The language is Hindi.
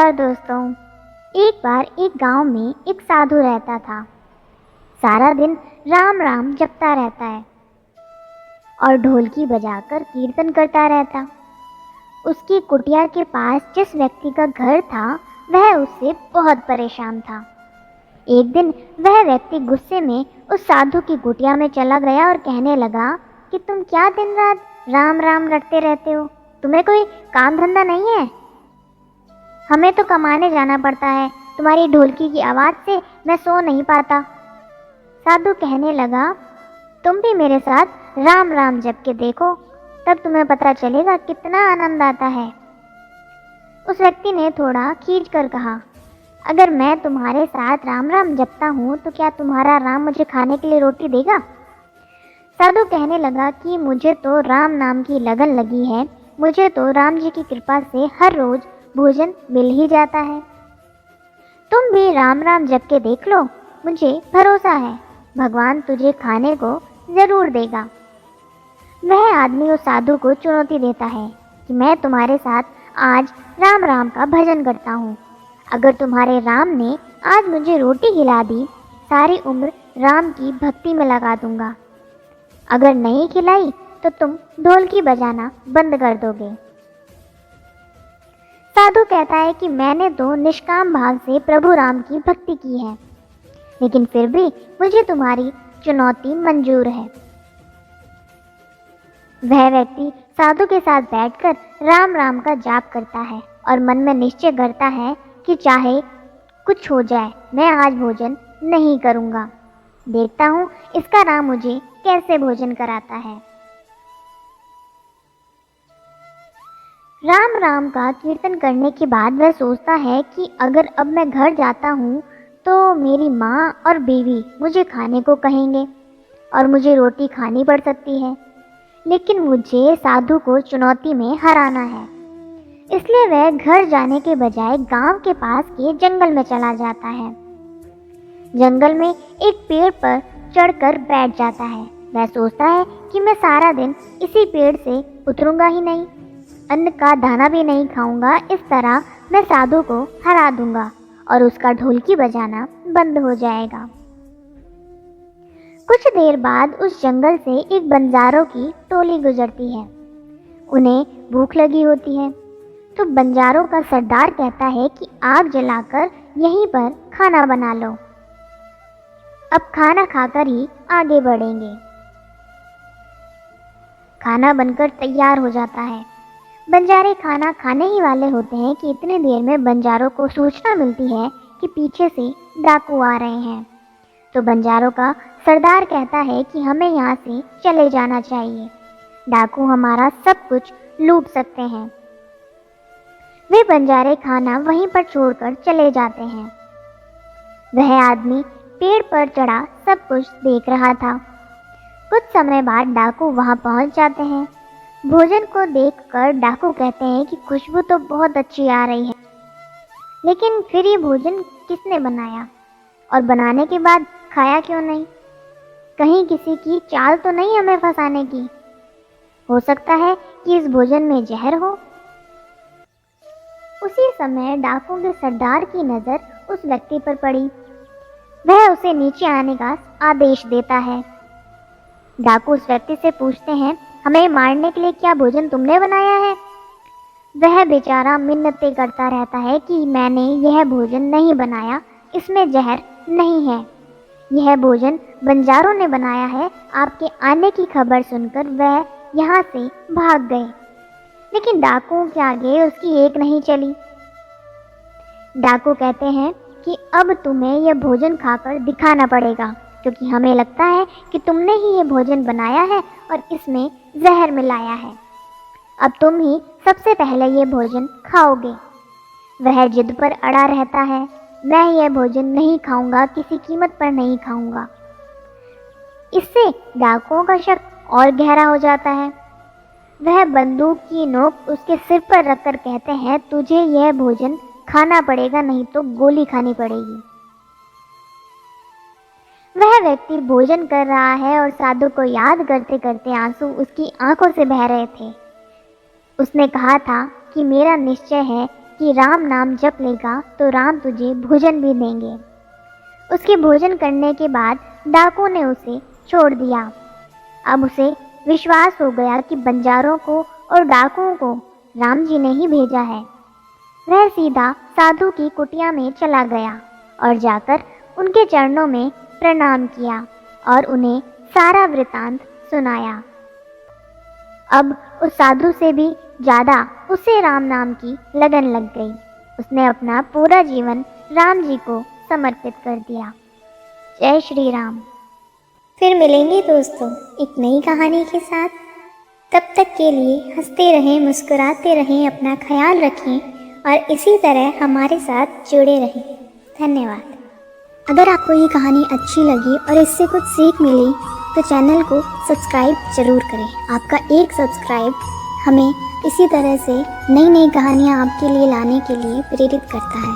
नमस्कार दोस्तों। एक बार एक गांव में एक साधु रहता था। सारा दिन राम राम जपता रहता है और ढोलकी बजाकर कीर्तन करता रहता। उसकी कुटिया के पास जिस व्यक्ति का घर था वह उससे बहुत परेशान था। एक दिन वह व्यक्ति गुस्से में उस साधु की कुटिया में चला गया और कहने लगा कि तुम क्या दिन रात राम राम रटते रहते हो? तुम्हें कोई काम धंधा नहीं है? हमें तो कमाने जाना पड़ता है, तुम्हारी ढोलकी की आवाज़ से मैं सो नहीं पाता। साधु कहने लगा, तुम भी मेरे साथ राम राम जप के देखो, तब तुम्हें पता चलेगा कितना आनंद आता है। उस व्यक्ति ने थोड़ा खींच कर कहा, अगर मैं तुम्हारे साथ राम राम जपता हूँ तो क्या तुम्हारा राम मुझे खाने के लिए रोटी देगा? साधु कहने लगा कि मुझे तो राम नाम की लगन लगी है, मुझे तो राम जी की कृपा से हर रोज भोजन मिल ही जाता है। तुम भी राम राम जप के देख लो, मुझे भरोसा है भगवान तुझे खाने को जरूर देगा। वह आदमी उस साधु को चुनौती देता है कि मैं तुम्हारे साथ आज राम राम का भजन करता हूँ। अगर तुम्हारे राम ने आज मुझे रोटी खिला दी, सारी उम्र राम की भक्ति में लगा दूंगा। अगर नहीं खिलाई तो तुम ढोलकी बजाना बंद कर दोगे। साधु कहता है कि मैंने तो निष्काम भाव से प्रभु राम की भक्ति की है, लेकिन फिर भी मुझे तुम्हारी चुनौती मंजूर है। वह व्यक्ति साधु के साथ बैठकर राम राम का जाप करता है और मन में निश्चय करता है कि चाहे कुछ हो जाए मैं आज भोजन नहीं करूँगा। देखता हूँ इसका राम मुझे कैसे भोजन कराता है। राम राम का कीर्तन करने के बाद वह सोचता है कि अगर अब मैं घर जाता हूँ तो मेरी माँ और बीवी मुझे खाने को कहेंगे और मुझे रोटी खानी पड़ सकती है, लेकिन मुझे साधु को चुनौती में हराना है। इसलिए वह घर जाने के बजाय गांव के पास के जंगल में चला जाता है। जंगल में एक पेड़ पर चढ़कर बैठ जाता है। वह सोचता है कि मैं सारा दिन इसी पेड़ से उतरूंगा ही नहीं, अन्न का दाना भी नहीं खाऊंगा, इस तरह मैं साधु को हरा दूंगा और उसका ढोलकी बजाना बंद हो जाएगा। कुछ देर बाद उस जंगल से एक बंजारों की टोली गुजरती है। उन्हें भूख लगी होती है तो बंजारों का सरदार कहता है कि आग जलाकर यहीं पर खाना बना लो, अब खाना खाकर ही आगे बढ़ेंगे। खाना बनकर तैयार हो जाता है। बंजारे खाना खाने ही वाले होते हैं कि इतने देर में बंजारों को सूचना मिलती है कि पीछे से डाकू आ रहे हैं। तो बंजारों का सरदार कहता है कि हमें यहाँ से चले जाना चाहिए, डाकू हमारा सब कुछ लूट सकते हैं। वे बंजारे खाना वहीं पर छोड़कर चले जाते हैं। वह आदमी पेड़ पर चढ़ा सब कुछ देख रहा था। कुछ समय बाद डाकू वहां पहुंच जाते हैं। भोजन को देखकर डाकू कहते हैं कि खुशबू तो बहुत अच्छी आ रही है, लेकिन फिर ये भोजन किसने बनाया और बनाने के बाद खाया क्यों नहीं? कहीं किसी की चाल तो नहीं हमें फंसाने की? हो सकता है कि इस भोजन में जहर हो। उसी समय डाकू के सरदार की नज़र उस व्यक्ति पर पड़ी। वह उसे नीचे आने का आदेश देता है। डाकू उस व्यक्ति से पूछते हैं, हमें मारने के लिए क्या भोजन तुमने बनाया है? वह बेचारा मिन्नतें करता रहता है कि मैंने यह भोजन नहीं बनाया, इसमें जहर नहीं है, यह भोजन बंजारों ने बनाया है। आपके आने की खबर सुनकर वह यहाँ से भाग गए, लेकिन डाकुओं के आगे उसकी एक नहीं चली। डाकू कहते हैं कि अब तुम्हें यह भोजन खाकर दिखाना पड़ेगा, क्योंकि हमें लगता है कि तुमने ही ये भोजन बनाया है और इसमें जहर मिलाया है। अब तुम ही सबसे पहले ये भोजन खाओगे। वह जिद पर अड़ा रहता है, मैं यह भोजन नहीं खाऊंगा, किसी कीमत पर नहीं खाऊंगा। इससे डाकुओं का शक और गहरा हो जाता है। वह बंदूक की नोक उसके सिर पर रखकर कहते हैं, तुझे यह भोजन खाना पड़ेगा, नहीं तो गोली खानी पड़ेगी। वह व्यक्ति भोजन कर रहा है और साधु को याद करते करते आंसू उसकी आंखों से बह रहे थे। उसने कहा था कि मेरा निश्चय है कि राम नाम जप लेगा तो राम तुझे भोजन भी देंगे। उसके भोजन करने के बाद डाकू ने उसे छोड़ दिया। अब उसे विश्वास हो गया कि बंजारों को और डाकुओं को राम जी ने ही भेजा है। वह सीधा साधु की कुटिया में चला गया और जाकर उनके चरणों में प्रणाम किया और उन्हें सारा वृतांत सुनाया। अब उस साधु से भी ज़्यादा उसे राम नाम की लगन लग गई। उसने अपना पूरा जीवन राम जी को समर्पित कर दिया। जय श्री राम। फिर मिलेंगे दोस्तों एक नई कहानी के साथ। तब तक के लिए हंसते रहें, मुस्कुराते रहें, अपना ख्याल रखें और इसी तरह हमारे साथ जुड़े रहें। धन्यवाद। अगर आपको ये कहानी अच्छी लगी और इससे कुछ सीख मिली तो चैनल को सब्सक्राइब ज़रूर करें। आपका एक सब्सक्राइब हमें इसी तरह से नई नई कहानियाँ आपके लिए लाने के लिए प्रेरित करता है।